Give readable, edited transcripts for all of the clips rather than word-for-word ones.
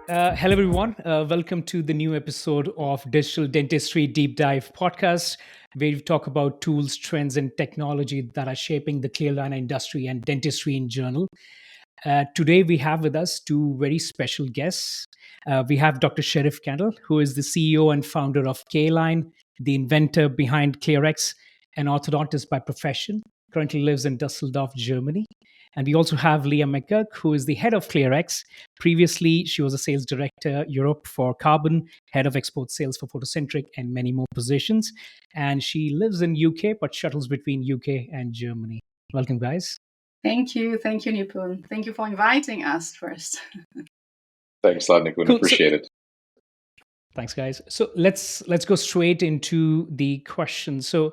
Hello, everyone. Welcome to the new episode of Digital Dentistry Deep Dive podcast, where we talk about tools, trends, and technology that are shaping the clear aligner industry and dentistry in general. Today, we have with us two very special guests. We have Dr. Sherif Kandil, who is the CEO and founder of K-Line, the inventor behind ClearX, an orthodontist by profession, currently lives in Dusseldorf, Germany. And we also have Lea McGurk, who is the head of ClearX. Previously, she was a sales director Europe for Carbon, head of export sales for Photocentric, and many more positions. And she lives in UK, but shuttles between UK and Germany. Welcome, guys. Thank you, Nipun. Thank you for inviting us first. Thanks, Nipun. Cool. Appreciate it. Thanks, guys. So let's go straight into the questions. So,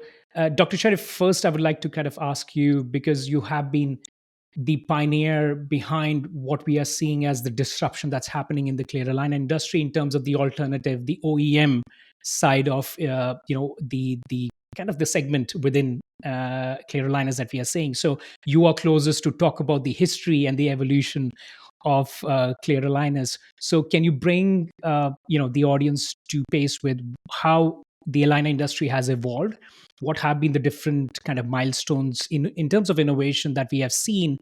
Dr. Sharif, first I would like to kind of ask you, because you have been the pioneer behind what we are seeing as the disruption that's happening in the clear aligner industry in terms of the alternative, the OEM side of the kind of the segment within clear aligners that we are seeing. So you are closest to talk about the history and the evolution of clear aligners. So can you bring the audience to pace with how the aligner industry has evolved? What have been the different kind of milestones in terms of innovation that we have seen,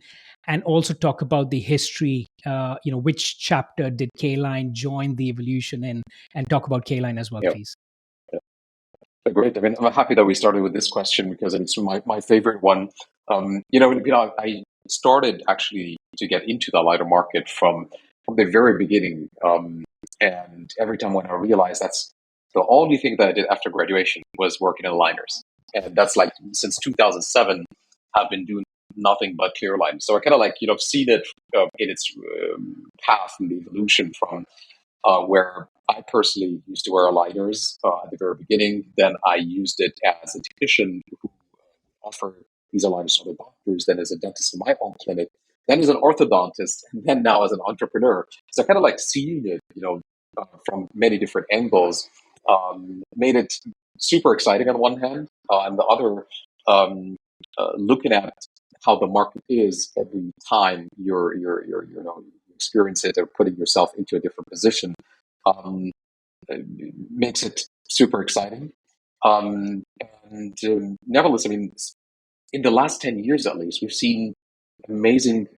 and also talk about the history, which chapter did K-Line join the evolution in, and talk about K-Line as well, please. Great. I mean, I'm happy that we started with this question because it's my favorite one. I started actually to get into the aligner market from the very beginning. And every time when I realized that's the only thing that I did after graduation was working in aligners. And that's like since 2007, I've been doing nothing but clear aligners. So I kind of seen it in its path and the evolution from where I personally used to wear aligners at the very beginning. Then I used it as a technician who offered these aligners to other doctors, then as a dentist in my own clinic, then as an orthodontist, and then now as an entrepreneur. So I kind of like seeing it, from many different angles, made it super exciting on one hand, and the other, looking at how the market is every time you experience it or putting yourself into a different position, makes it super exciting. Nevertheless, I mean, in the last 10 years at least, we've seen amazing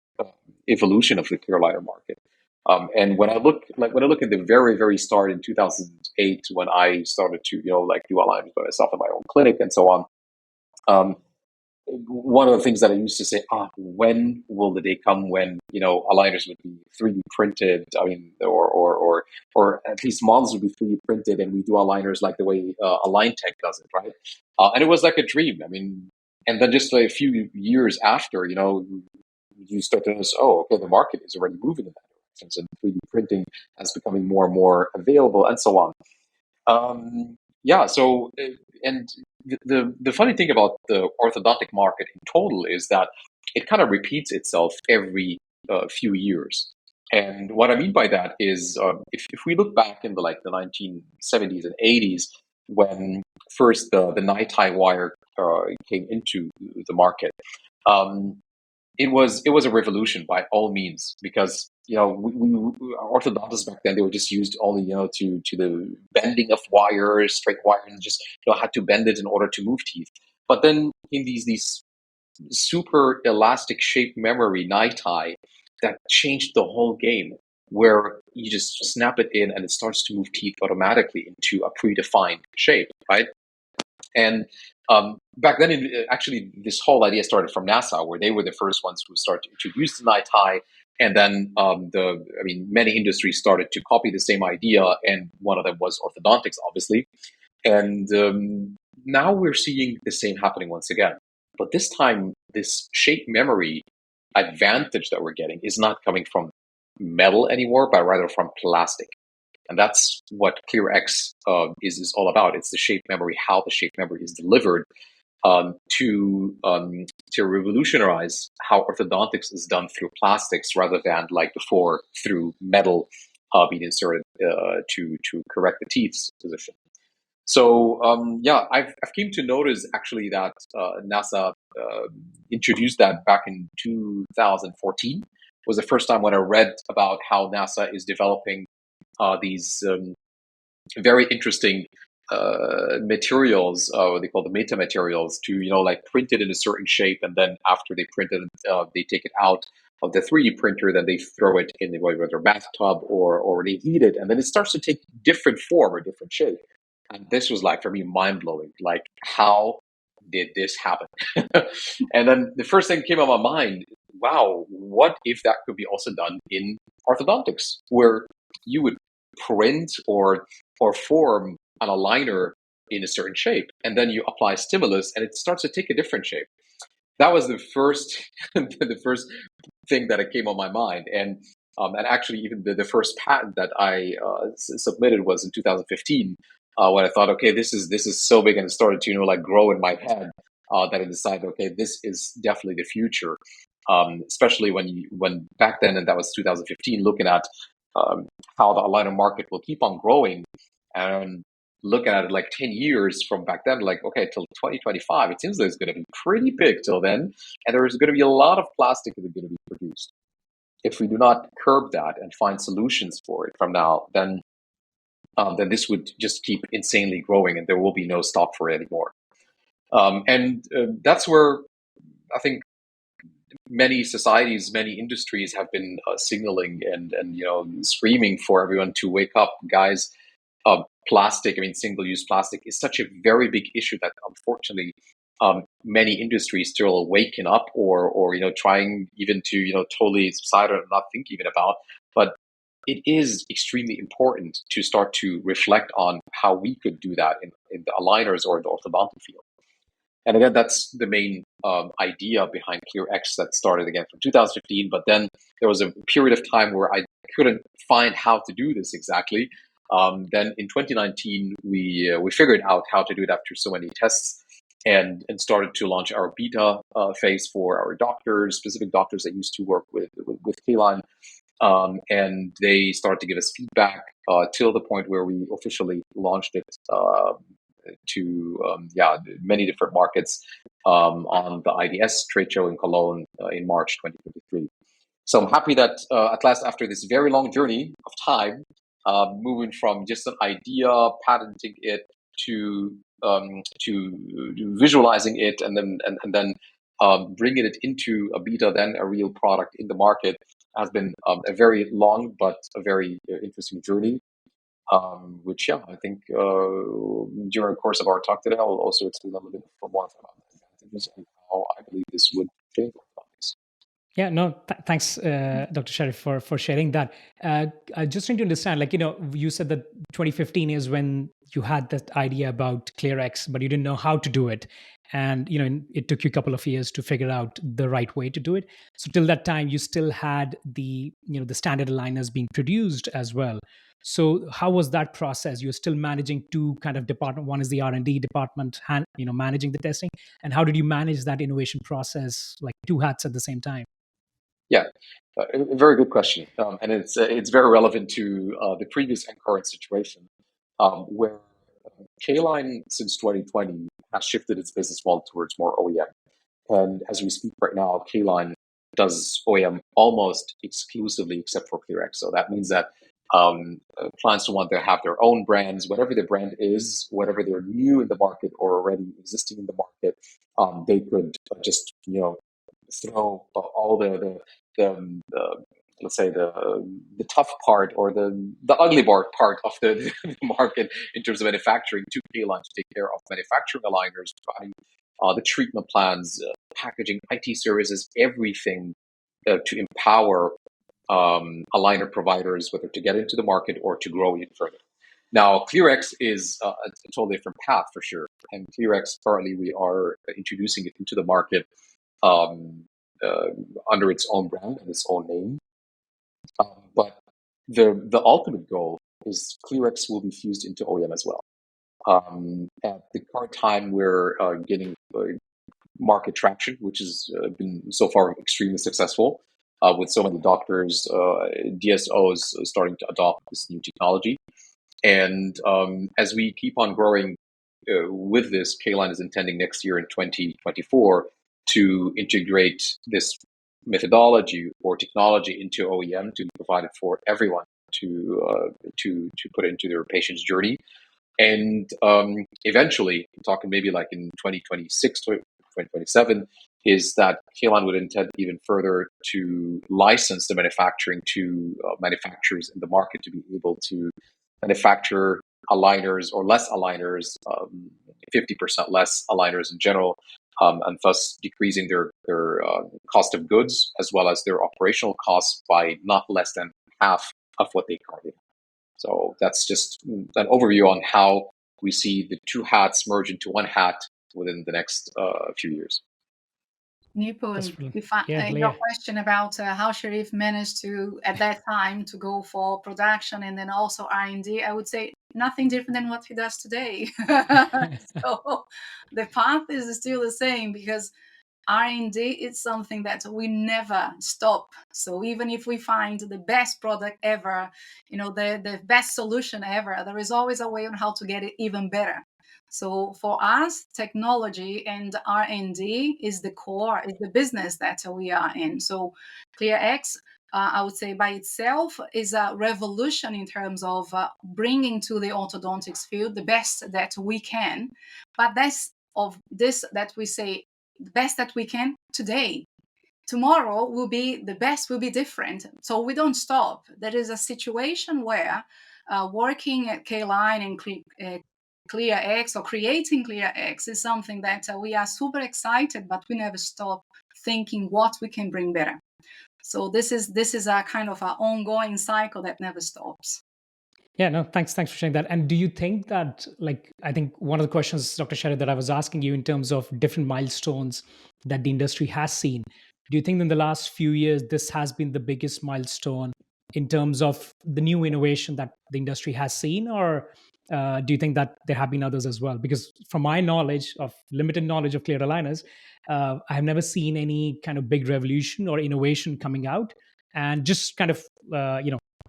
evolution of the clear aligner market. And when I look at the very, very start in 2008, when I started to, do aligners by myself in my own clinic and so on, one of the things that I used to say, when will the day come when, aligners would be 3D printed? I mean, or at least models would be 3D printed, and we do aligners like the way Align Tech does it, right? And it was like a dream. I mean, and then just like a few years after, you start to notice, okay, the market is already moving in that direction. So 3D printing is becoming more and more available, and so on. And the funny thing about the orthodontic market in total is that it kind of repeats itself every few years. And what I mean by that is, if we look back in the 1970s and 80s, when first the night high wire came into the market, it was a revolution by all means, because orthodontists back then, they were just used only to the bending of wires, straight wire, and just had to bend it in order to move teeth. But then in these super elastic shape memory night high, that changed the whole game, where you just snap it in and it starts to move teeth automatically into a predefined shape, right? And back then, actually, this whole idea started from NASA, where they were the first ones who started to introduce the night high. And then many industries started to copy the same idea, and one of them was orthodontics, obviously. And now we're seeing the same happening once again. But this time, this shape memory advantage that we're getting is not coming from metal anymore, but rather from plastic. And that's what ClearX is all about. It's the shape memory, how the shape memory is delivered to revolutionize how orthodontics is done through plastics, rather than like before through metal being inserted to correct the teeth's position. So I've came to notice actually that NASA introduced that back in 2014. Was the first time when I read about how NASA is developing these very interesting materials, what they call the meta materials, to like print it in a certain shape, and then after they print it, they take it out of the 3D printer, then they throw it in whether a bathtub or they heat it, and then it starts to take different form or different shape. And this was like for me mind blowing. Like, how did this happen? And then the first thing came on my mind: wow, what if that could be also done in orthodontics, where you would print or form an aligner in a certain shape, and then you apply stimulus, and it starts to take a different shape. That was the first the first thing that came on my mind. And actually, even the first patent that I submitted was in 2015, when I thought, okay, this is so big, and it started to like grow in my head, that I decided, okay, this is definitely the future. Especially when back then, and that was 2015, looking at how the aligner market will keep on growing, and looking at it like 10 years from back then, like, okay, till 2025, it seems like it's going to be pretty big till then, and there's going to be a lot of plastic that is going to be produced. If we do not curb that and find solutions for it from now, then this would just keep insanely growing, and there will be no stop for it anymore. And that's where I think many societies, many industries have been signaling and screaming for everyone to wake up, guys. Plastic, I mean, single-use plastic is such a very big issue that unfortunately many industries still are waking up, or trying even to totally subside or not think even about. But it is extremely important to start to reflect on how we could do that in the aligners or the orthodontic field. And again, that's the main idea behind ClearX that started again from 2015. But then there was a period of time where I couldn't find how to do this exactly. Then in 2019, we figured out how to do it after so many tests, and started to launch our beta phase for our doctors, specific doctors that used to work with K-Line. And they started to give us feedback till the point where we officially launched it to many different markets on the IDS trade show in Cologne in March 2023. So I'm happy that at last, after this very long journey of time, moving from just an idea, patenting it, to visualizing it, and then bringing it into a beta, then a real product in the market, has been a very long but a very interesting journey. Which, I think during the course of our talk today, I will also explain a little bit more about the advantages and how I believe this would change orthodontics. Yeah, no, thanks, Dr. Sherif, for sharing that. I just need to understand, like, you said that 2015 is when you had that idea about ClearX, but you didn't know how to do it. And, it took you a couple of years to figure out the right way to do it. So till that time, you still had the standard aligners being produced as well. So how was that process? You're still managing two kind of department. One is the R&D department, managing the testing. And how did you manage that innovation process, like two hats at the same time? Yeah, a very good question, and it's very relevant to the previous and current situation, where K-Line since 2020 has shifted its business model towards more OEM. And as we speak right now, K-Line does OEM almost exclusively, except for ClearX. So that means that clients who want to have their own brands, whatever the brand is, whatever they're new in the market or already existing in the market, they could just throw all the let's say the tough part, or the ugly part of the market in terms of manufacturing, to K-Line to take care of manufacturing aligners, providing the treatment plans, packaging, IT services, everything to empower aligner providers, whether to get into the market or to grow even further. Now, ClearX is a totally different path for sure. And ClearX, currently, we are introducing it into the market under its own brand and its own name. But the ultimate goal is ClearX will be fused into OEM as well. At the current time, we're getting market traction, which has been so far extremely successful, with so many doctors, DSOs starting to adopt this new technology. And as we keep on growing with this, K-Line is intending next year in 2024 to integrate this methodology or technology into OEM to be provided for everyone to put into their patient's journey. And eventually, I'm talking maybe like in 2026 to 2027, is that K-Line would intend even further to license the manufacturing to manufacturers in the market to be able to manufacture aligners or less aligners, 50% less aligners in general, and thus decreasing their cost of goods as well as their operational costs by not less than half of what they currently have. So that's just an overview on how we see the two hats merge into one hat within the next few years. Nipun, Yeah, your Lea. question about how Sherif managed to, at that time, to go for production and then also R&D, I would say nothing different than what he does today. So the path is still the same, because R&D is something that we never stop. So even if we find the best product ever, the best solution ever, there is always a way on how to get it even better. So for us, technology and R&D is the core, is the business that we are in. So ClearX, I would say by itself, is a revolution in terms of bringing to the orthodontics field the best that we can. But that's of this that we say the best that we can today. Tomorrow will be the best, will be different. So we don't stop. There is a situation where working at K-Line and ClearX or creating ClearX is something that we are super excited, but we never stop thinking what we can bring better. So this is a kind of an ongoing cycle that never stops. Yeah, no, thanks for sharing that. And do you think that, like, I think one of the questions, Dr. Sherif, that I was asking you in terms of different milestones that the industry has seen, do you think in the last few years this has been the biggest milestone in terms of the new innovation that the industry has seen, or do you think that there have been others as well? Because from my knowledge of limited knowledge of clear aligners, I have never seen any kind of big revolution or innovation coming out, and just kind of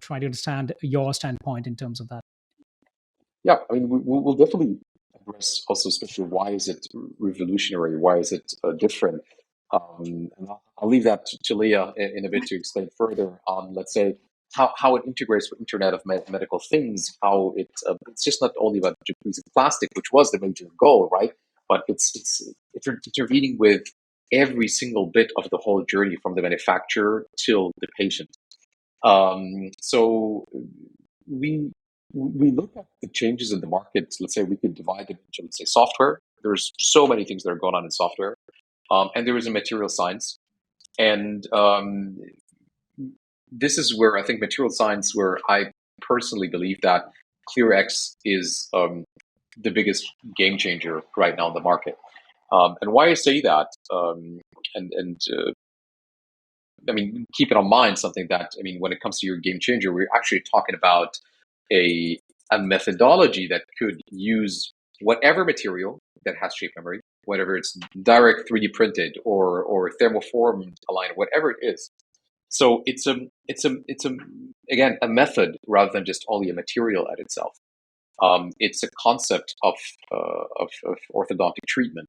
trying to understand your standpoint in terms of that. Yeah, I mean, we'll definitely address also, especially why is it revolutionary? Why is it different? And I'll leave that to Lea in a bit to explain further on, let's say, how it integrates with Internet of Medical Things, how it's just not only about decreasing plastic, which was the major goal, right? But it's intervening with every single bit of the whole journey from the manufacturer till the patient. So we look at the changes in the market. Let's say we could divide it into, let's say, software. There's so many things that are going on in software, and there is a material science, and this is where I think material science, where I personally believe that ClearX is the biggest game changer right now in the market. And why I say that, I mean, keep it in mind something that, I mean, when it comes to your game changer, we're actually talking about a methodology that could use whatever material that has shape memory, whether it's direct 3D printed or thermoformed aligner, whatever it is. So it's again a method rather than just only a material at itself. It's a concept of orthodontic treatment.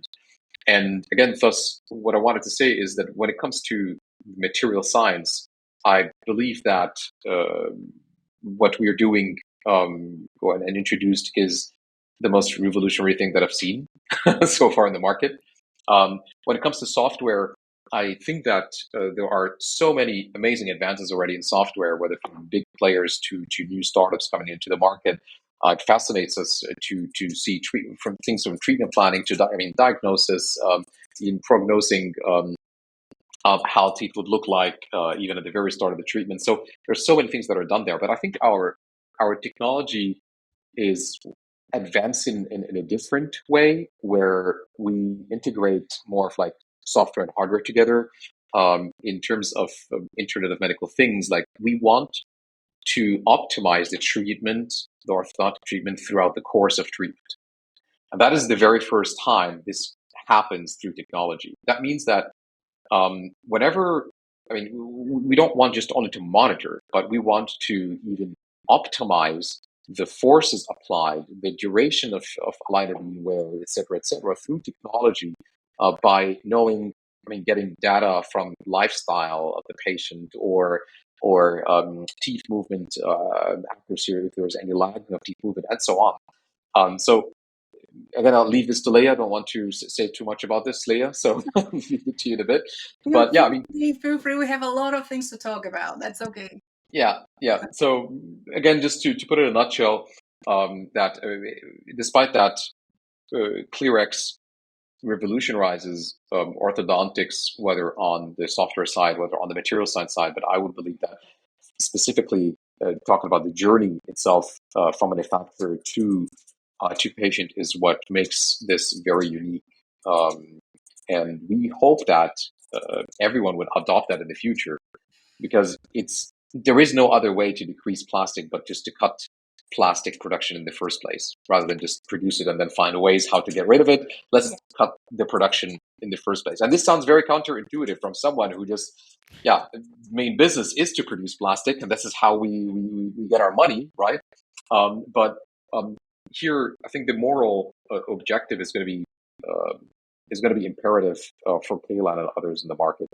And again, thus, what I wanted to say is that when it comes to material science, I believe that what we are doing and introduced is the most revolutionary thing that I've seen so far in the market. When it comes to software, I think that there are so many amazing advances already in software, whether from big players to new startups coming into the market. It fascinates us to see from things from treatment planning to diagnosis, in prognosing how teeth would look like even at the very start of the treatment. So there's so many things that are done there. But I think our technology is advancing in a different way, where we integrate more of like software and hardware together. In terms of Internet of Medical Things, like we want to optimize the treatment, the orthodontic treatment throughout the course of treatment. And that is the very first time this happens through technology. That means that whenever, I mean, we don't want just only to monitor, but we want to even optimize the forces applied, the duration of aligner being wear, et cetera, through technology by knowing, I mean, getting data from lifestyle of the patient or or teeth movement accuracy, if there's any lagging of teeth movement, and so on. So again, I'll leave this to Lea. I don't want to say too much about this, Lea, so I'll leave it to you in a bit. But yeah, I mean, feel free. We have a lot of things to talk about. That's okay. yeah. So again, just to put it in a nutshell, that despite that, ClearX revolutionizes orthodontics, whether on the software side, whether on the material science side. But I would believe that specifically talking about the journey itself from manufacturer to patient is what makes this very unique. And we hope that everyone would adopt that in the future, because there is no other way to decrease plastic but just to cut plastic production in the first place, rather than just produce it and then find ways how to get rid of it. Let's cut the production in the first place. And this sounds very counterintuitive from someone who just, main business is to produce plastic, and this is how we get our money, right? But here, I think the moral objective is going to be imperative for K-Line and others in the market,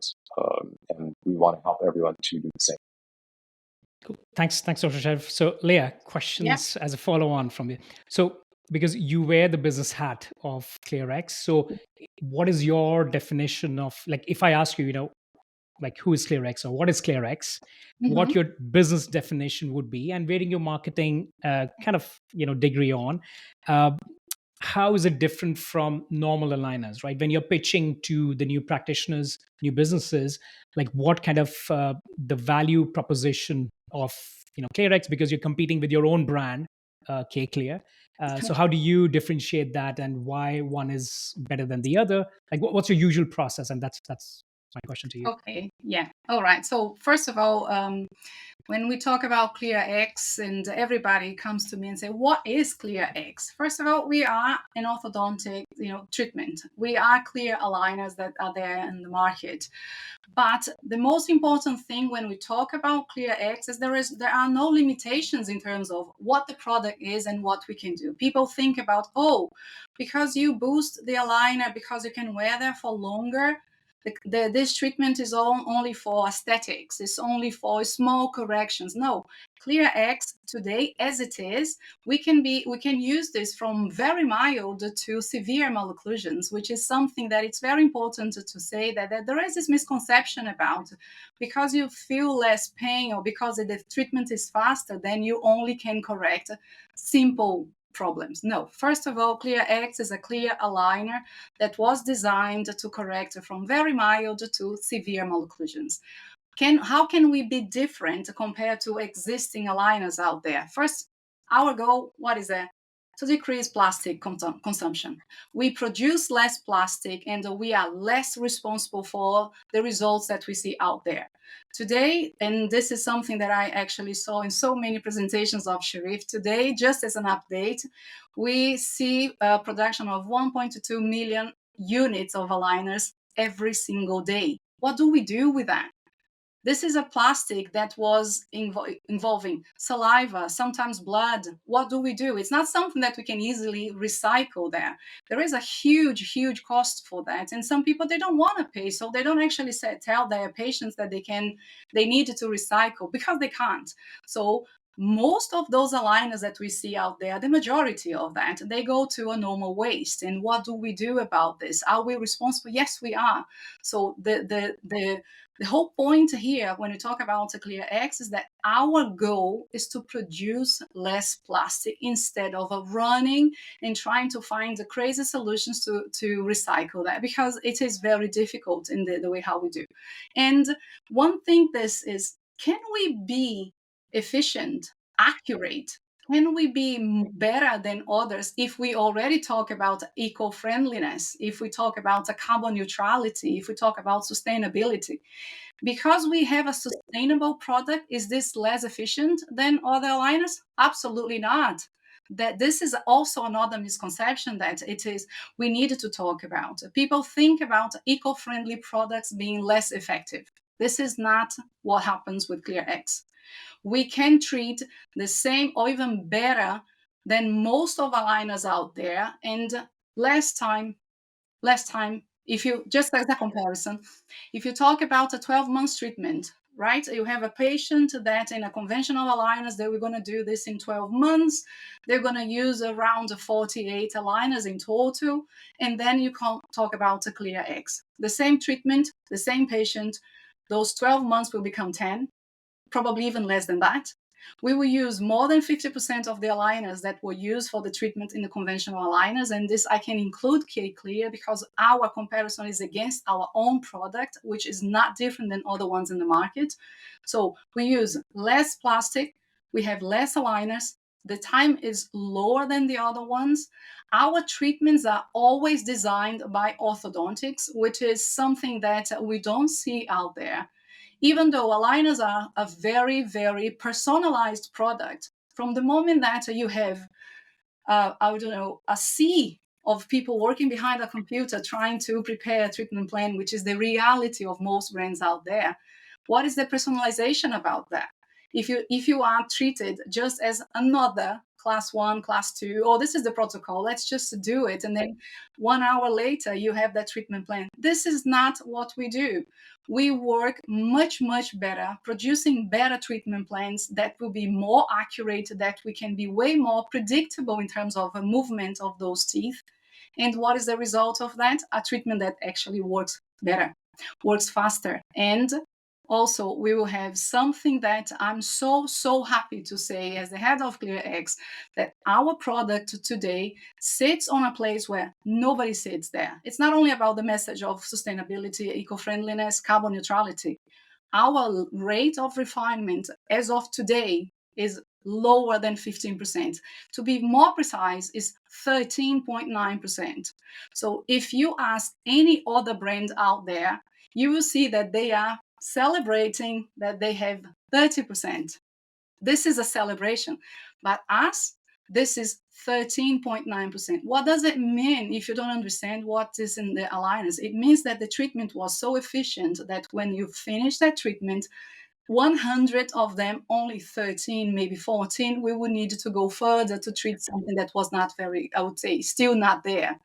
and we want to help everyone to do the same. Cool. Thanks, Dr. Sherif. So, Lea, questions as a follow-on from you. So, because you wear the business hat of ClearX, so what is your definition of, like, if I ask you, like, who is ClearX or what is ClearX, what your business definition would be, and weighting your marketing kind of degree on, how is it different from normal aligners, right? When you're pitching to the new practitioners, new businesses, like what kind of the value proposition of ClearX, because you're competing with your own brand, K-Clear. So how do you differentiate that, and why one is better than the other? Like what's your usual process? And that's my question to you. Okay. Yeah. All right. So first of all, when we talk about ClearX, and everybody comes to me and say, "What is ClearX?" First of all, we are an orthodontic, treatment. We are clear aligners that are there in the market. But the most important thing when we talk about ClearX is there are no limitations in terms of what the product is and what we can do. People think about, because you boost the aligner, because you can wear there for longer, this treatment is only for aesthetics. It's only for small corrections. No, ClearX today, as it is, we can use this from very mild to severe malocclusions, which is something that it's very important to say that there is this misconception about, because you feel less pain or because the treatment is faster, then you only can correct simple problems. No, first of all, ClearX is a clear aligner that was designed to correct from very mild to severe malocclusions. How can we be different compared to existing aligners out there? First, our goal, what is that? To decrease plastic consumption. We produce less plastic, and we are less responsible for the results that we see out there. Today, and this is something that I actually saw in so many presentations of Sherif today, just as an update, we see a production of 1.2 million units of aligners every single day. What do we do with that? This is a plastic that was involving saliva, sometimes blood. What do we do? It's not something that we can easily recycle there. There is a huge, huge cost for that. And some people, they don't want to pay, so they don't actually tell their patients that they need to recycle, because they can't. So most of those aligners that we see out there, the majority of that, they go to a normal waste. And what do we do about this? Are we responsible? Yes, we are. So the whole point here, when we talk about the ClearX, is that our goal is to produce less plastic instead of running and trying to find the crazy solutions to recycle that, because it is very difficult in the way how we do. And one thing this is, can we be efficient, accurate? Can we be better than others if we already talk about eco-friendliness, if we talk about carbon neutrality, if we talk about sustainability? Because we have a sustainable product, is this less efficient than other aligners? Absolutely not. That this is also another misconception that we need to talk about. People think about eco-friendly products being less effective. This is not what happens with ClearX. We can treat the same or even better than most of aligners out there, and less time. If you, just as a comparison, if you talk about a 12 months treatment right? You have a patient that in a conventional aligners, they were going to do this in 12 months. They're going to use around 48 aligners in total. And then you can talk about a ClearX. The same treatment, the same patient, those 12 months will become 10, probably even less than that. We will use more than 50% of the aligners that were used for the treatment in the conventional aligners. And this I can include K-Clear because our comparison is against our own product, which is not different than other ones in the market. So we use less plastic, we have less aligners, the time is lower than the other ones. Our treatments are always designed by orthodontics, which is something that we don't see out there. Even though aligners are a very, very personalized product, from the moment that you have, I don't know, a sea of people working behind a computer trying to prepare a treatment plan, which is the reality of most brands out there, what is the personalization about that? If you are treated just as another class 1, class 2, oh, this is the protocol, let's just do it, and then 1 hour later you have that treatment plan. This is not what we do. We work much, much better, producing better treatment plans that will be more accurate, that we can be way more predictable in terms of a movement of those teeth. And what is the result of that? A treatment that actually works better, works faster. And also, we will have something that I'm so, so happy to say as the head of ClearX, that our product today sits on a place where nobody sits there. It's not only about the message of sustainability, eco-friendliness, carbon neutrality. Our rate of refinement as of today is lower than 15%. To be more precise, is 13.9%. So if you ask any other brand out there, you will see that they are celebrating that they have 30%. This is a celebration. But us, this is 13.9%. What does it mean if you don't understand what is in the aligners? It means that the treatment was so efficient that when you finish that treatment, 100 of them, only 13, maybe 14, we would need to go further to treat something that was not very, I would say, still not there.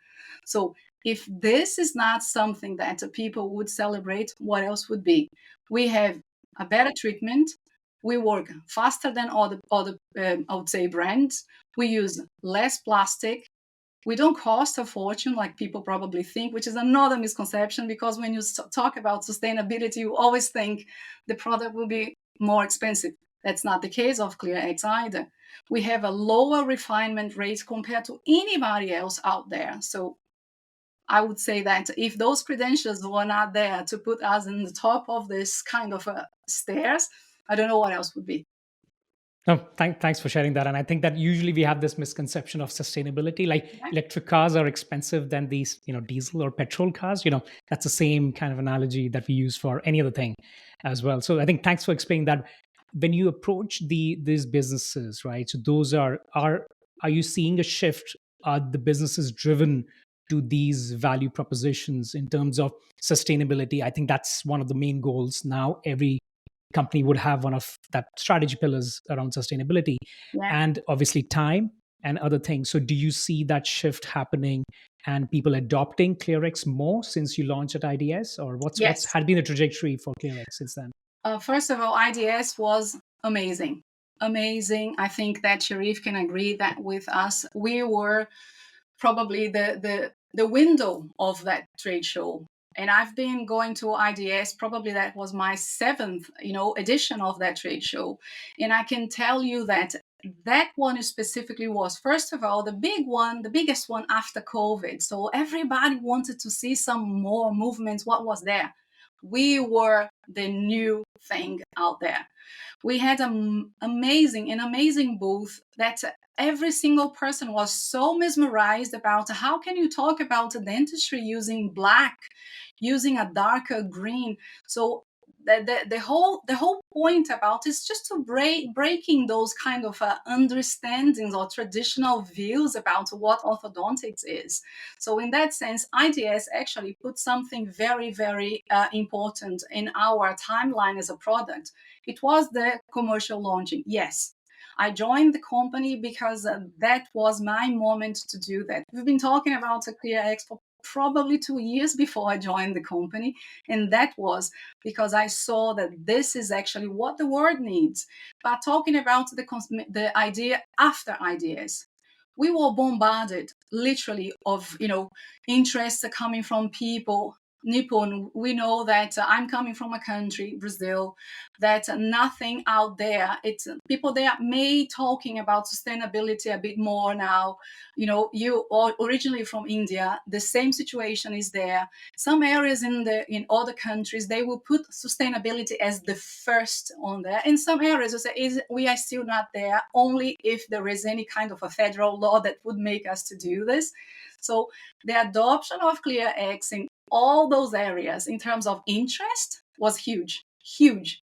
So if this is not something that people would celebrate, what else would be? We have a better treatment. We work faster than other I would say, brands. We use less plastic. We don't cost a fortune like people probably think, which is another misconception, because when you talk about sustainability, you always think the product will be more expensive. That's not the case of ClearX either. We have a lower refinement rate compared to anybody else out there. So I would say that if those credentials were not there to put us in the top of this kind of stairs, I don't know what else would be. No, thanks for sharing that. And I think that usually we have this misconception of sustainability. Like Yeah. electric cars are expensive than these, diesel or petrol cars. That's the same kind of analogy that we use for any other thing as well. So I think thanks for explaining that. When you approach these businesses, right? So those are you seeing a shift? Are the businesses driven to these value propositions in terms of sustainability? I think that's one of the main goals now. Every company would have one of that strategy pillars around sustainability, Yeah. and obviously time and other things. So do you see that shift happening and people adopting ClearX more since you launched at IDS, or what's Yes. had been the trajectory for ClearX since then? First of all, IDS was amazing. Amazing. I think that Sherif can agree that with us. We were probably the window of that trade show. And I've been going to IDS, probably that was my 7th, edition of that trade show. And I can tell you that that one specifically was, first of all, the biggest one after COVID. So everybody wanted to see some more movements. What was there? We were the new thing out there. We had an amazing booth that every single person was so mesmerized about. How can you talk about dentistry using black, using a darker green? So the whole point about is just to breaking those kind of understandings or traditional views about what orthodontics is. So in that sense, IDS actually put something very, very important in our timeline as a product. It was the commercial launching. Yes, I joined the company because that was my moment to do that. We've been talking about ClearX for probably 2 years before I joined the company. And that was because I saw that this is actually what the world needs. But talking about the idea after ideas, we were bombarded literally of, interests coming from people. Nipun, we know that I'm coming from a country, Brazil, that nothing out there, it's people there may talking about sustainability a bit more now. You are originally from India, the same situation is there. Some areas in other countries, they will put sustainability as the first on there. In some areas, we are still not there, only if there is any kind of a federal law that would make us to do this. So the adoption of ClearX in all those areas in terms of interest was huge, huge.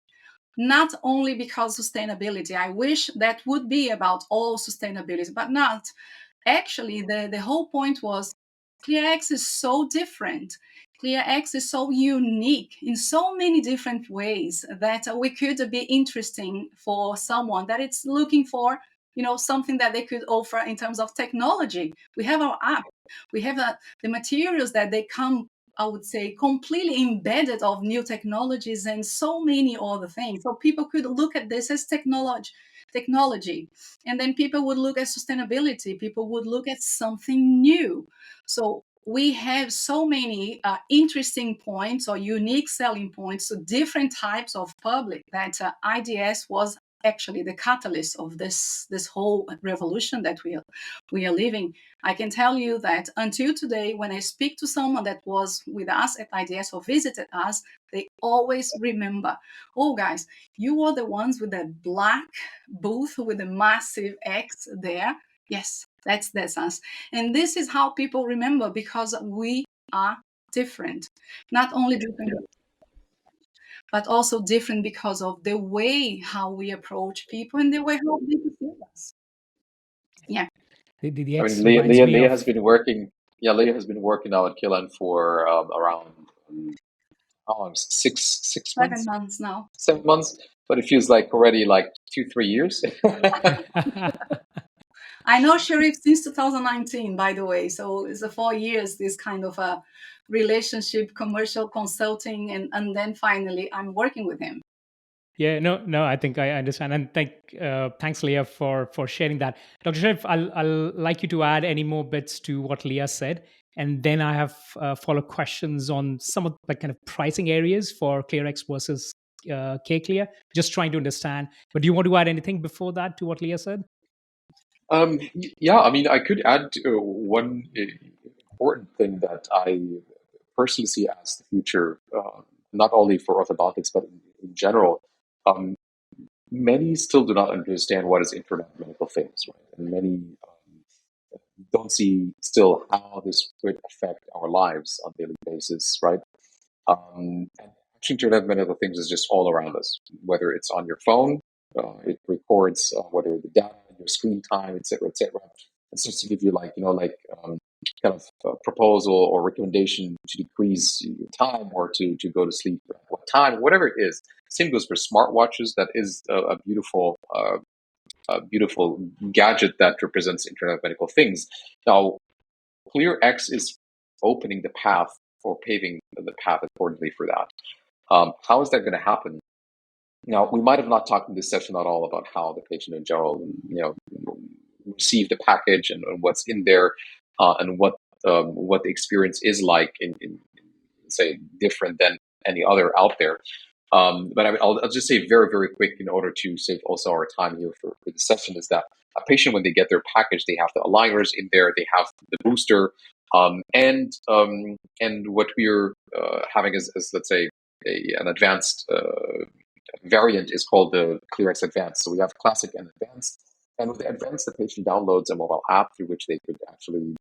Not only because sustainability, I wish that would be about all sustainability, but not. Actually, the whole point was ClearX is so different. ClearX is so unique in so many different ways that we could be interesting for someone that it's looking for, something that they could offer in terms of technology. We have our app. We have the materials that they come, I would say, completely embedded of new technologies and so many other things. So people could look at this as technology. And then people would look at sustainability. People would look at something new. So we have so many interesting points or unique selling points to different types of public that IDS was actually the catalyst of this whole revolution that we are living. I can tell you that until today, when I speak to someone that was with us at IDS or visited us, they always remember, oh guys, you were the ones with that black booth with a massive X there. Yes, that's us. And this is how people remember, because we are different. Not only different, but also different because of the way how we approach people and the way how they perceive us. Yeah. The I X mean, reminds me Leah of has been working. Yeah, Leah has been working now at K-Line for around how long? Six 7 months, months now. 7 months. But it feels like already like 2-3 years. I know Sherif since 2019, by the way. So it's 4 years, this kind of a relationship, commercial consulting, and then finally I'm working with him. Yeah, no, I think I understand, and thanks, Leah, for sharing that. Dr. Sharif, I'll like you to add any more bits to what Leah said, and then I have follow questions on some of the kind of pricing areas for ClearX versus K-Clear. Just trying to understand. But do you want to add anything before that to what Leah said? Yeah, I mean, I could add one important thing that I personally see as the future, not only for orthodontics, but in general. Um, Many still do not understand what is Internet of Medical Things, right? And many don't see still how this would affect our lives on a daily basis, right? And actually, Internet of Medical Things is just all around us, whether it's on your phone, it records whether the data, your screen time, et cetera, et cetera. It's just to give you kind of proposal or recommendation to decrease your time or to go to sleep at what time, whatever it is. Same goes for smartwatches. That is a beautiful gadget that represents Internet of Medical Things. Now, ClearX is opening the path or paving the path accordingly for that. How is that going to happen? Now, we might have not talked in this session at all about how the patient in general, receive the package and what's in there, and what the experience is like in say different than any other out there. But I'll just say very, very quick in order to save also our time here for the session is that a patient, when they get their package, they have the aligners in there, they have the booster, and what we're having is let's say an advanced variant is called the ClearX Advanced. So we have classic and advanced, and with the advanced, the patient downloads a mobile app through which they could actually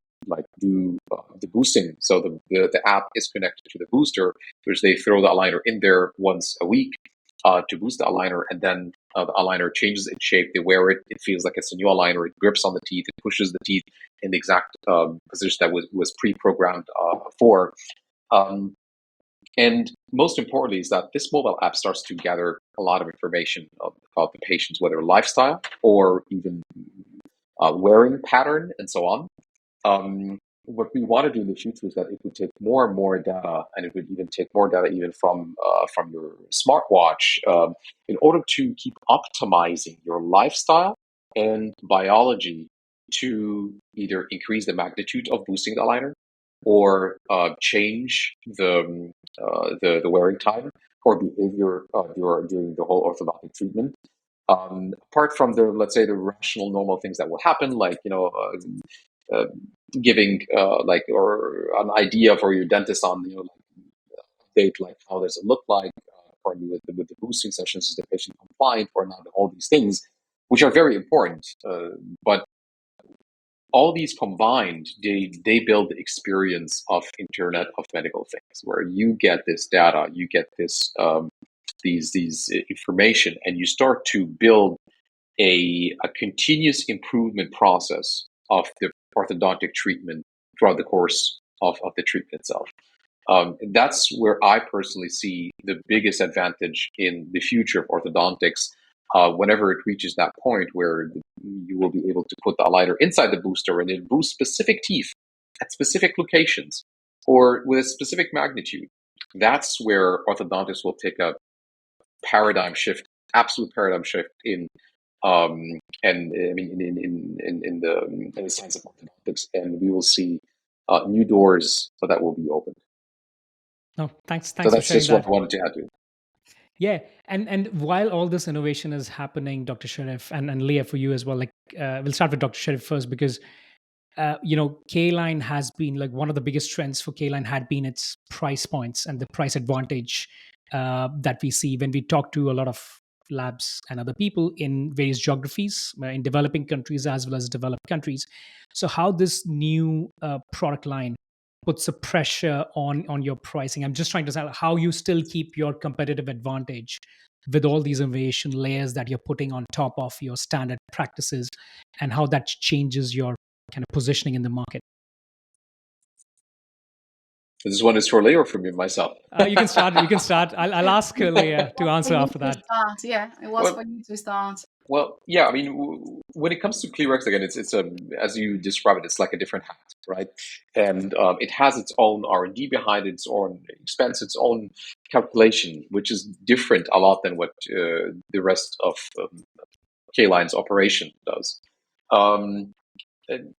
do the boosting. So the app is connected to the booster, which they throw the aligner in there once a week to boost the aligner, and then the aligner changes its shape. They wear it; it feels like it's a new aligner. It grips on the teeth. It pushes the teeth in the exact position that was pre-programmed for. And most importantly is that this mobile app starts to gather a lot of information about the patient's, whether lifestyle or even wearing pattern and so on. what we want to do in the future is that it would take more and more data, and it would even take more data even from your smartwatch, in order to keep optimizing your lifestyle and biology to either increase the magnitude of boosting the aligner or change the wearing time or behavior during the whole orthodontic treatment. Apart from the, let's say, the rational normal things that will happen, like uh, giving like or an idea for your dentist on like, update, like how does it look like, partly with the boosting sessions, is the patient compliant or not, all these things, which are very important. But all these combined, they build the experience of Internet of Medical Things, where you get this data, you get this these information, and you start to build a continuous improvement process of the orthodontic treatment throughout the course of the treatment itself. That's where I personally see the biggest advantage in the future of orthodontics. Whenever it reaches that point where you will be able to put the aligner inside the booster and it boosts specific teeth at specific locations or with a specific magnitude, that's where orthodontists will take a paradigm shift, absolute paradigm shift in and I mean in the science of orthodontics, and we will see new doors that will be opened. No, thanks So for that's sharing just what that. I wanted to add to it. Yeah, and while all this innovation is happening, Dr. Sherif and Leah, for you as well, like we'll start with Dr. Sherif first because K-Line has been like one of the biggest trends for K-Line had been its price points and the price advantage that we see when we talk to a lot of labs and other people in various geographies, in developing countries as well as developed countries. So how this new product line puts a pressure on your pricing. I'm just trying to say how you still keep your competitive advantage with all these innovation layers that you're putting on top of your standard practices, and how that changes your kind of positioning in the market. This one is for Leo or for me myself? You can start. You can start. I'll ask Leah to answer For you after to that. start. Yeah, it was Well, for you to start. well, yeah. I mean, when it comes to ClearX, again, it's a, as you describe it, it's like a different hat, right? And it has its own R&D behind it, its own expense, its own calculation, which is different a lot than what the rest of K-Line's operation does. Um, and,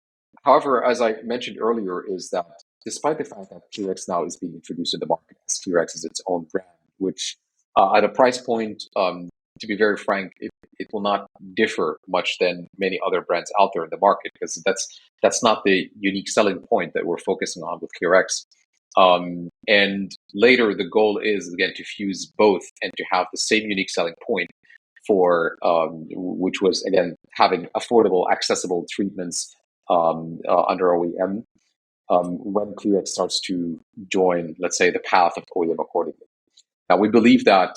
however, as I mentioned earlier, is that despite the fact that ClearX now is being introduced in the market as ClearX is its own brand, which at a price point, to be very frank, it will not differ much than many other brands out there in the market, because that's not the unique selling point that we're focusing on with ClearX. And later, the goal is again to fuse both and to have the same unique selling point for which was again having affordable, accessible treatments under OEM when ClearX starts to join, let's say, the path of OEM accordingly. Now, we believe that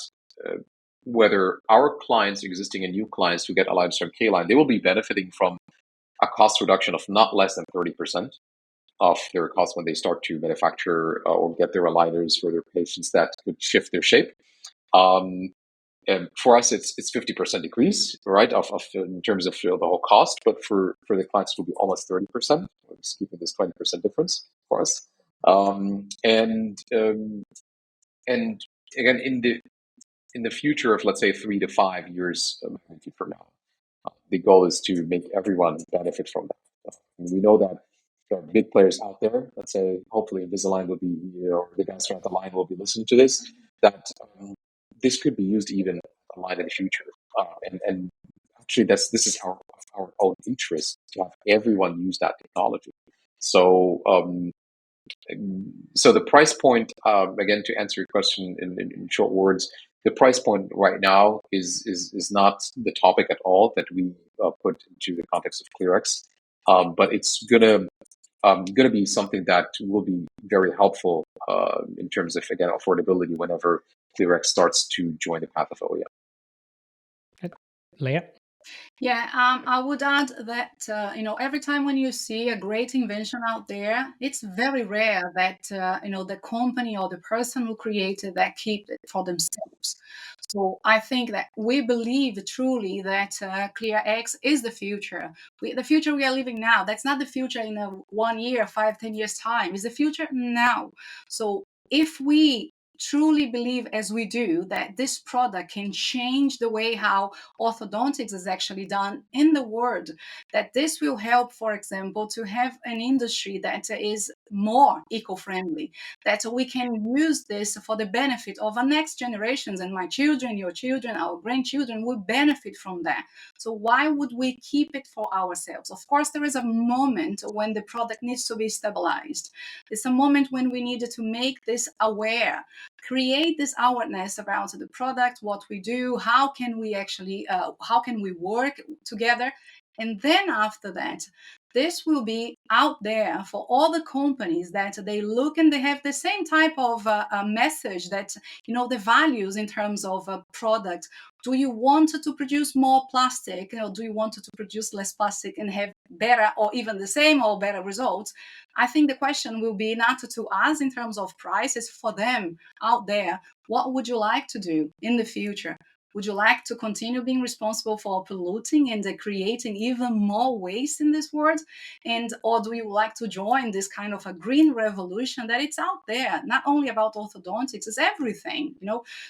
whether our clients, existing and new clients who get aligners from K-Line, they will be benefiting from a cost reduction of not less than 30% of their costs when they start to manufacture or get their aligners for their patients that could shift their shape. And for us, it's 50% decrease, right, of in terms of the whole cost. But for the clients, it will be almost 30%. We're just keeping this 20% difference for us. And again, in the future of, let's say, 3 to 5 years from now, the goal is to make everyone benefit from that. We know that there are big players out there. Let's say, hopefully, Invisalign will be, or the guys around the line will be listening to this. That this could be used even a lot in the future. And actually, this is our own interest to have everyone use that technology. So so the price point, again, to answer your question in short words, the price point right now is not the topic at all that we put into the context of ClearX, but it's gonna be something that will be very helpful in terms of, again, affordability whenever ClearX starts to join the path of OEM. Leah? Yeah, I would add that every time when you see a great invention out there, it's very rare that the company or the person who created that keep it for themselves. So I think that we believe truly that ClearX is the future. The future we are living now. That's not the future in 1 year, 5, 10 years time. It's the future now. So if we truly believe, as we do, that this product can change the way how orthodontics is actually done in the world, that this will help, for example, to have an industry that is more eco-friendly, that we can use this for the benefit of our next generations, and my children, your children, our grandchildren will benefit from that. So why would we keep it for ourselves? Of course, there is a moment when the product needs to be stabilized. It's a moment when we need to make this aware, create this awareness about the product, what we do, how can we actually, how can we work together. And then after that, this will be out there for all the companies that they look and they have the same type of a message that, the values in terms of a product. Do you want to produce more plastic, or do you want to produce less plastic and have better or even the same or better results? I think the question will be not to us in terms of prices, for them out there. What would you like to do in the future? Would you like to continue being responsible for polluting and creating even more waste in this world? And or do you like to join this kind of a green revolution that it's out there, not only about orthodontics, it's everything.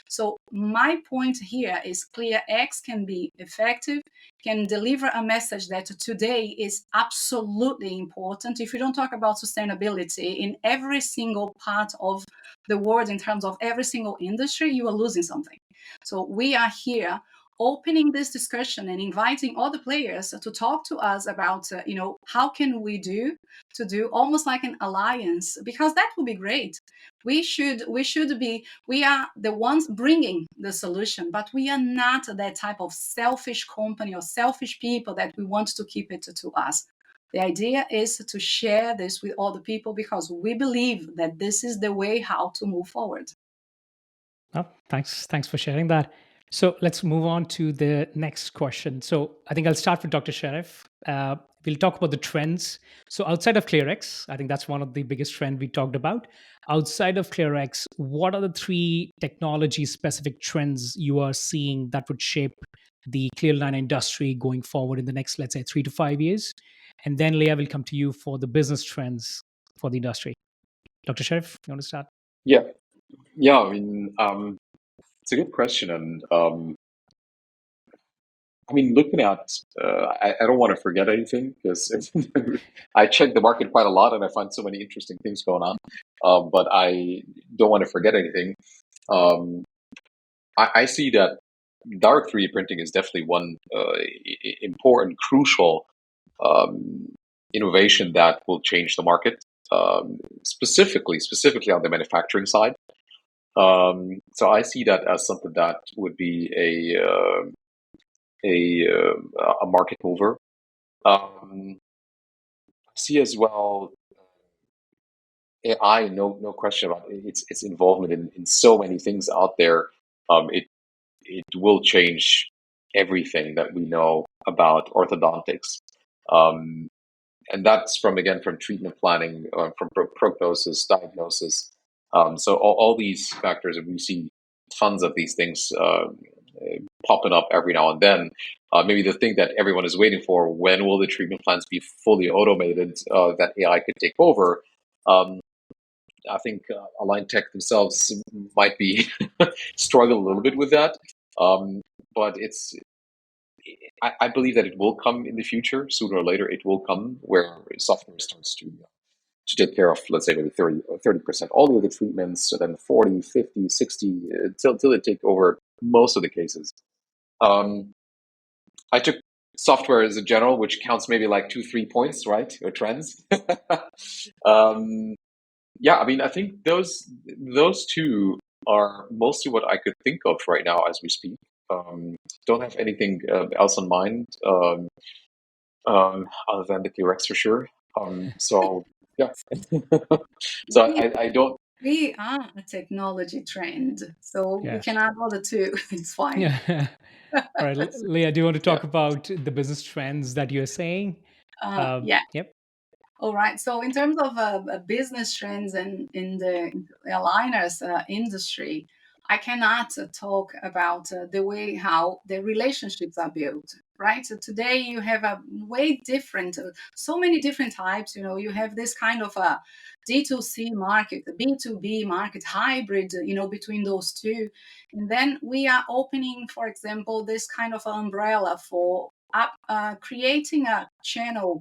So my point here is ClearX can be effective, can deliver a message that today is absolutely important. If you don't talk about sustainability in every single part of the world, in terms of every single industry, you are losing something. So we are here opening this discussion and inviting other players to talk to us about, how can we do almost like an alliance, because that would be great. We are the ones bringing the solution, but we are not that type of selfish company or selfish people that we want to keep it to us. The idea is to share this with other people because we believe that this is the way how to move forward. Oh, thanks for sharing that. So let's move on to the next question. So I think I'll start with Dr. Sherif. We'll talk about the trends. So outside of ClearX, I think that's one of the biggest trends we talked about. Outside of ClearX, what are the 3 technology-specific trends you are seeing that would shape the clear line industry going forward in the next, let's say, 3 to 5 years? And then Leah will come to you for the business trends for the industry. Dr. Sherif, you want to start? Yeah, yeah. I mean, it's a good question, and I mean, looking at, I don't want to forget anything because I check the market quite a lot, and I find so many interesting things going on. But I don't want to forget anything. Um, I see that direct 3D printing is definitely one important, crucial um, innovation that will change the market, specifically on the manufacturing side. So I see that as something that would be a market mover. See as well AI, no question about its involvement in so many things out there. It will change everything that we know about orthodontics. Um, and that's from treatment planning, from prognosis, diagnosis. So all these factors, and we see tons of these things popping up every now and then. Maybe the thing that everyone is waiting for: when will the treatment plans be fully automated that AI could take over? Um, I think Align Tech themselves might be struggle a little bit with that, but I believe that it will come in the future. Sooner or later, it will come where software starts to take care of, let's say, maybe 30% all the other treatments, so then 40, 50, 60, till it take over most of the cases. Um, I took software as a general, which counts maybe like 2-3 points, right? Or trends. um, yeah, I mean, I think those 2 are mostly what I could think of right now as we speak. Don't have anything else on mind other than the T-Rex for sure. So yeah, so We, I don't. we are a technology trend, so we Yeah. can add other 2. It's fine. Yeah. All right, Leah, do you want to Yeah. talk about the business trends that you're saying? Yeah. Yep. All right. So in terms of business trends and in the aligners industry, I cannot talk about the way how the relationships are built, right? So today you have a way different, so many different types. You have this kind of a D2C market, a B2B market, hybrid, between those two. And then we are opening, for example, this kind of umbrella for creating a channel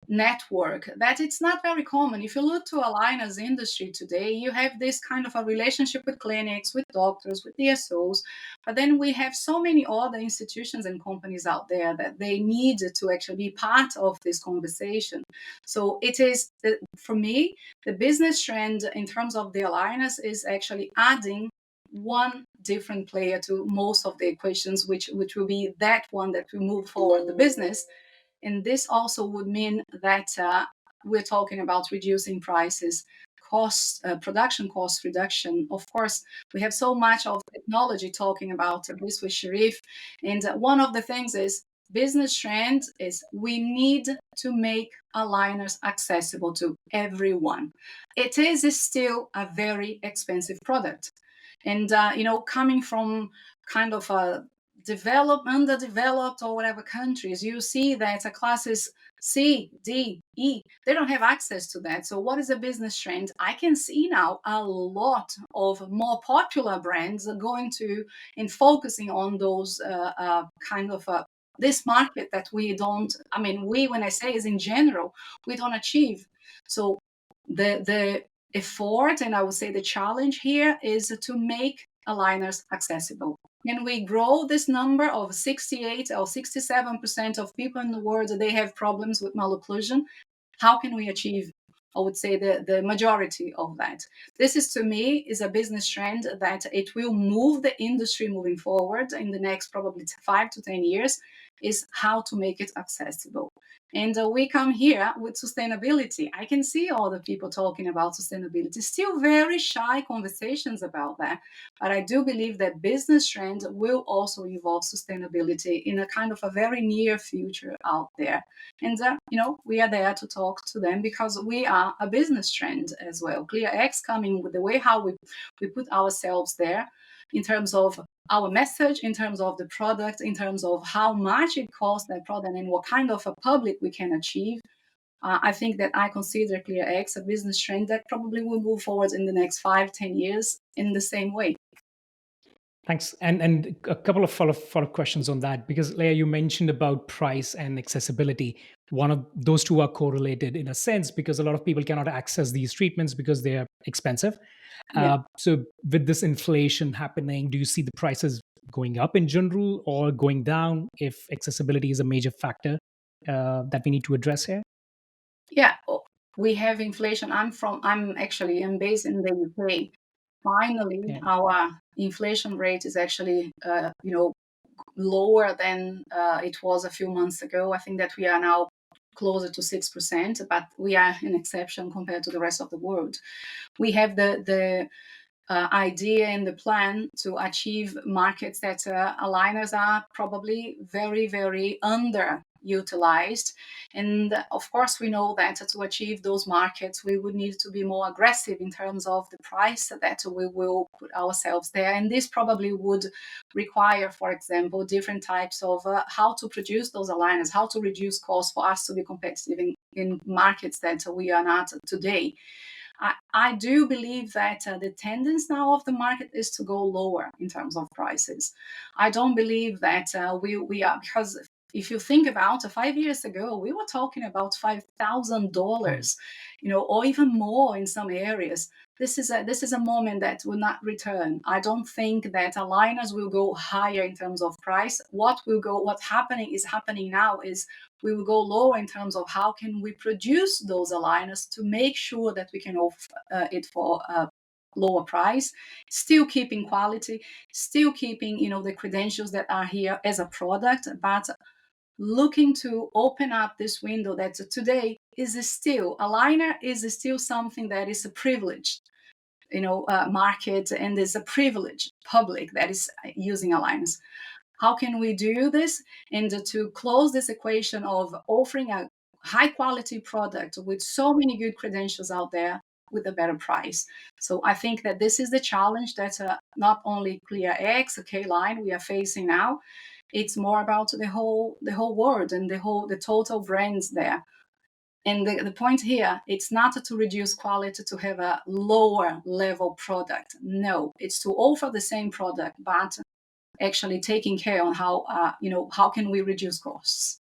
network that it's not very common. If you look to aligners industry today, you have this kind of a relationship with clinics, with doctors, with DSOs, but then we have so many other institutions and companies out there that they need to actually be part of this conversation. So it is, for me, the business trend in terms of the aligners is actually adding one different player to most of the equations, which will be that one that will move forward the business. And this also would mean that we're talking about reducing prices, production cost reduction. Of course, we have so much of technology talking about this with Sherif. And one of the things is business trend is we need to make aligners accessible to everyone. It is still a very expensive product. And, coming from kind of a underdeveloped or whatever countries, you see that classes C, D, E, they don't have access to that. So what is a business trend? I can see now a lot of more popular brands are going to and focusing on those kind of this market that we don't, when I say is in general, we don't achieve. So the effort, and I would say the challenge here is to make aligners accessible. Can we grow this number of 68 or 67% of people in the world that they have problems with malocclusion? How can we achieve, I would say, the majority of that? This is, to me, is a business trend that it will move the industry moving forward in the next probably 5 to 10 years, is how to make it accessible. And we come here with sustainability. I can see all the people talking about sustainability, still very shy conversations about that. But I do believe that business trend will also involve sustainability in a kind of a very near future out there. And, we are there to talk to them because we are a business trend as well. ClearX coming with the way how we put ourselves there in terms of our message, in terms of the product, in terms of how much it costs that product and what kind of a public we can achieve. I think that I consider ClearX a business trend that probably will move forward in the next 5-10 years in the same way. Thanks. And a couple of follow-up questions on that, because Lea, you mentioned about price and accessibility. One of those two are correlated in a sense because a lot of people cannot access these treatments because they are expensive. Yeah. So with this inflation happening, do you see the prices going up in general or going down if accessibility is a major factor that we need to address here? Yeah, we have inflation. I'm based in the UK. Finally, Yeah. our inflation rate is actually, lower than it was a few months ago. I think that we are now closer to 6%, but we are an exception compared to the rest of the world. We have the idea and the plan to achieve markets that aligners are probably very, very underutilized. And of course, we know that to achieve those markets, we would need to be more aggressive in terms of the price that we will put ourselves there. And this probably would require, for example, different types of how to produce those aligners, how to reduce costs for us to be competitive in markets that we are not today. I do believe that the tendency now of the market is to go lower in terms of prices. I don't believe that we are, because if you think about 5 years ago, we were talking about $5,000, or even more in some areas. This is a moment that will not return. I don't think that aligners will go higher in terms of price. What's happening now is we will go lower in terms of how can we produce those aligners to make sure that we can offer it for a lower price, still keeping quality, still keeping the credentials that are here as a product, but looking to open up this window that today is still aligner is still something that is a privilege market, and is a privileged public that is using aligners. How can we do this? And to close this equation of offering a high quality product with so many good credentials out there, with a better price. So I think that this is the challenge that not only ClearX, K-Line, we are facing now. It's more about the whole world and the total brands there. And the point here, it's not to reduce quality to have a lower level product. No, it's to offer the same product, but actually taking care on how can we reduce costs.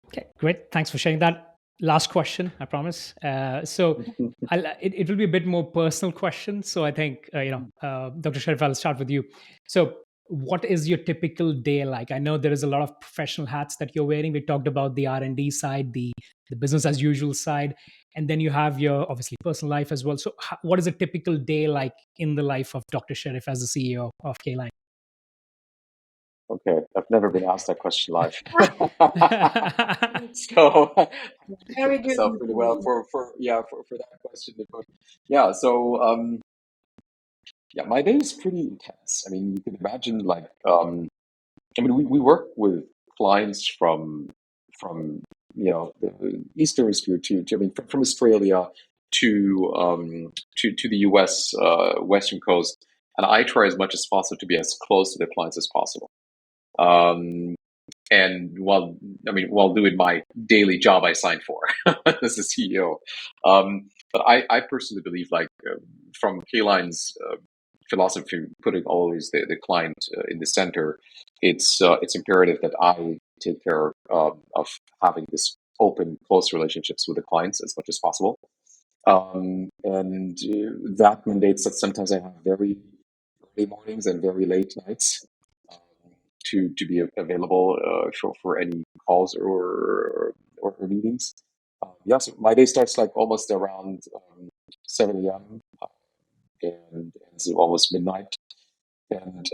Okay, great. Thanks for sharing that. Last question, I promise. It will be a bit more personal question. So I think, Dr. Sherif, I'll start with you. So what is your typical day like? I know there is a lot of professional hats that you're wearing. We talked about the R&D side, the business as usual side, and then you have your obviously personal life as well. So what is a typical day like in the life of Dr. Sherif as the CEO of K-Line? Okay, I've never been asked that question live. So I Very prepared good. myself really well for that question. Yeah, so my day is pretty intense. I mean, you can imagine we work with clients from the Eastern Hemisphere from Australia to the US Western Coast, and I try as much as possible to be as close to the clients as possible. And while doing my daily job I signed for as a CEO. But I personally believe, from K-Line's philosophy, putting always the client in the center, it's imperative that I take care of having this open, close relationships with the clients as much as possible. And that mandates that sometimes I have very early mornings and very late nights to be available for any calls or meetings. So my day starts almost around 7 a.m. And ends almost midnight. And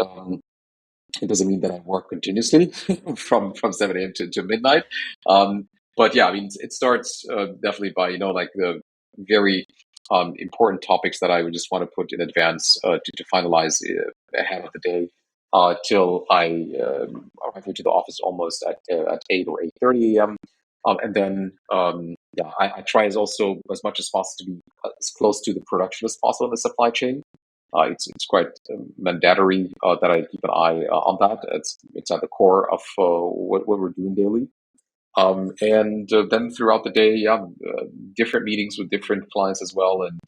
it doesn't mean that I work continuously from 7 a.m. to midnight. But yeah, I mean, it starts definitely by the very important topics that I would just want to put in advance to finalize ahead of the day. Till I arrive into the office almost at 8 or 8:30 a.m. And then I try as much as possible to be as close to the production as possible in the supply chain. It's quite mandatory that I keep an eye on that. It's at the core of what we're doing daily. And then throughout the day, different meetings with different clients as well, and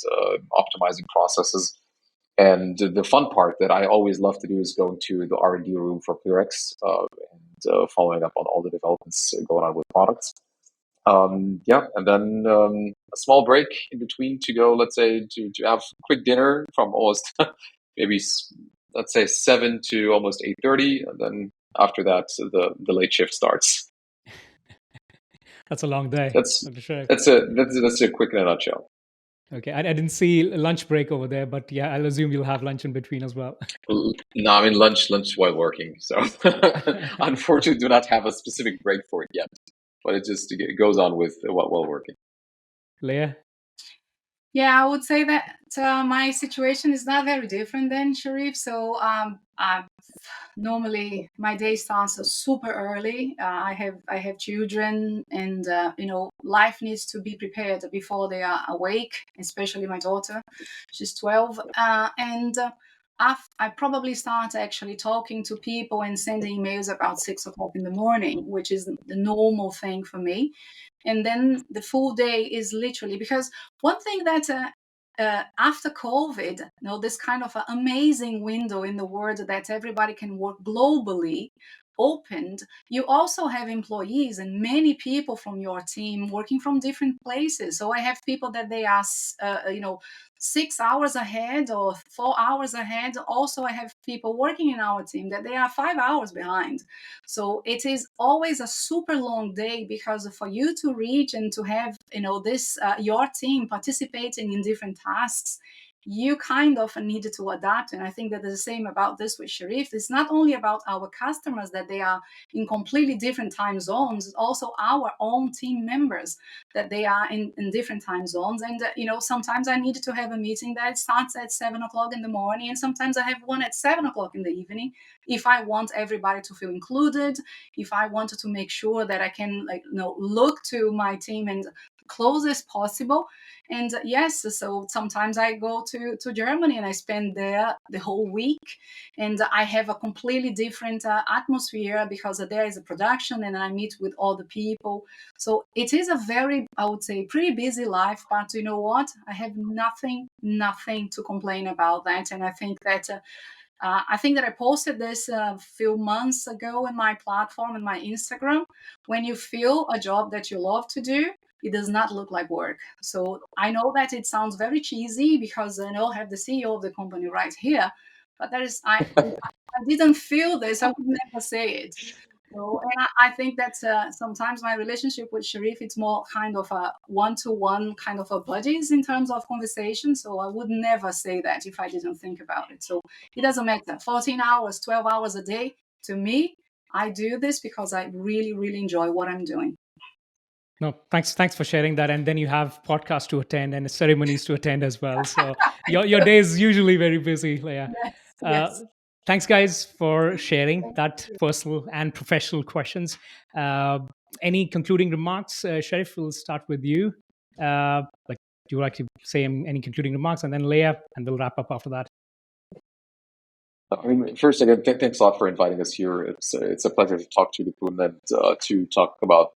optimizing processes. And the fun part that I always love to do is going to the R&D room for ClearX and following up on all the developments going on with products. And then a small break in between to go, let's say, to have quick dinner from almost maybe, let's say, 7 to almost 8:30. And then after that, the late shift starts. That's a long day. That's a quick in a nutshell. Okay, I didn't see lunch break over there, but yeah, I'll assume you'll have lunch in between as well. No, I mean lunch while working. So unfortunately, do not have a specific break for it yet, but it goes on with while working. Lea? Yeah, I would say that my situation is not very different than Sherif. So normally my day starts super early. I have children, and life needs to be prepared before they are awake. Especially my daughter, she's 12, and I probably start actually talking to people and sending emails about 6 o'clock in the morning, which is the normal thing for me. And then the full day is literally, because one thing that after COVID, this kind of amazing window in the world that everybody can work globally opened, you also have employees and many people from your team working from different places. So I have people that they are 6 hours ahead or 4 hours ahead. Also, I have people working in our team that they are 5 hours behind. So it is always a super long day, because for you to reach and to have this your team participating in different tasks, you kind of needed to adapt. And I think that the same about this with Sherif. It's not only about our customers that they are in completely different time zones, it's also our own team members that they are in different time zones. And sometimes I need to have a meeting that starts at 7 o'clock in the morning, and sometimes I have one at 7 o'clock in the evening, if I want everybody to feel included, if I wanted to make sure that I can look to my team and close as possible. And yes, so sometimes I go to Germany and I spend there the whole week, and I have a completely different atmosphere because there is a production and I meet with all the people. So it is a very, I would say, pretty busy life, but you know what? I have nothing to complain about that. And I think that I posted this a few months ago in my platform, in my Instagram. When you feel a job that you love to do, it does not look like work. So I know that it sounds very cheesy because I know I have the CEO of the company right here, but that is, if I didn't feel this, I would never say it. So, and I think that sometimes my relationship with Sherif, it's more kind of a one-to-one kind of a buddies in terms of conversation. So I would never say that if I didn't think about it. So it doesn't matter. 14 hours, 12 hours a day, to me, I do this because I really enjoy what I'm doing. No, thanks for sharing that. And then you have podcasts to attend and ceremonies to attend as well. So your day is usually very busy, Leah. Yes, Uh, yes. Thanks, guys, for sharing Thank that you. personal and professional questions. Uh, any concluding remarks, Sherif? We'll start with you. Like, do you like to say any concluding remarks, and then Leah, and we'll wrap up after that. I mean, first again, thanks a lot for inviting us here. It's a pleasure to talk to you, Nipun, and to talk about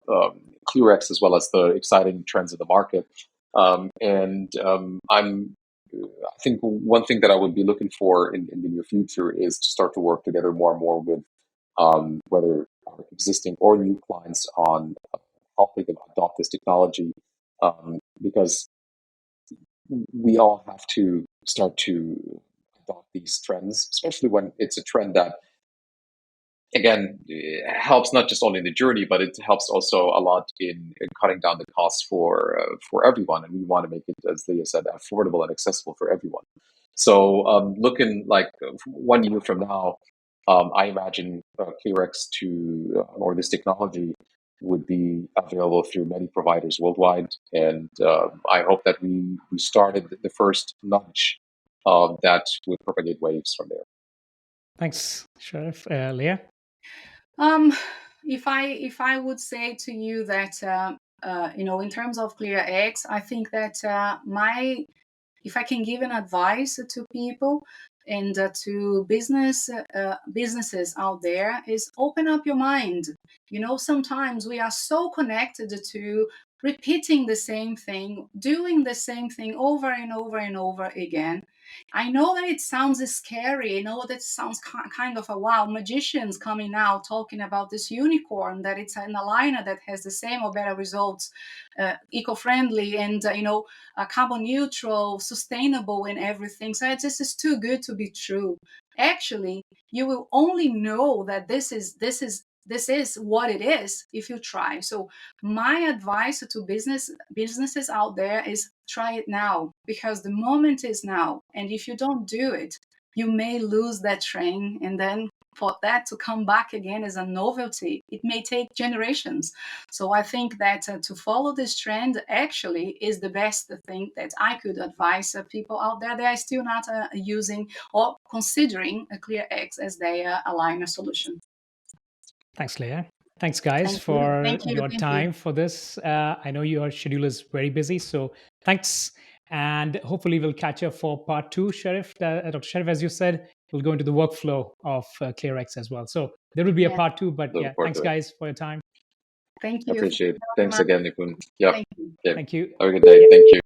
ClearX as well as the exciting trends in the market. I think one thing that I would be looking for in the near future is to start to work together more and more with whether our existing or new clients on helping them adopt this technology, because we all have to start to adopt these trends, especially when it's a trend that, again, helps not just only in the journey, but it helps also a lot in cutting down the costs for everyone. And we want to make it, as Leah said, affordable and accessible for everyone. So, looking like 1 year from now, I imagine ClearX or this technology would be available through many providers worldwide. And I hope that we started the first nudge that would propagate waves from there. Thanks, Sherif. Leah? Um, if I would say to you that in terms of ClearX, I think that if I can give an advice to people and to businesses out there, is open up your mind. Sometimes we are so connected to repeating the same thing, doing the same thing over and over and over again. I know that it sounds scary. I know that it sounds kind of a wow, magicians coming out talking about this unicorn, that it's an aligner that has the same or better results, eco-friendly and carbon neutral, sustainable, and everything. So this is too good to be true. Actually, you will only know that this is what it is if you try. So my advice to businesses out there is try it now, because the moment is now. And if you don't do it, you may lose that train, and then for that to come back again as a novelty, it may take generations. So I think that to follow this trend actually is the best thing that I could advise people out there that are still not using or considering a ClearX as their aligner solution. Thanks, Leah. Thanks, guys, Thank you. for Thank you. your Thank you. time for this. I know your schedule is very busy, so thanks. And hopefully, we'll catch up for part two, Sherif. Dr. Sherif, as you said, we'll go into the workflow of ClearX as well. So there will be a Yeah. part two, but Looking yeah, forward thanks, to it. guys, for your time. Thank I you. appreciate it. Very Thanks much. again, Nipun. Yeah. Thank you. Yeah. Thank you. Have a good day. Thank you.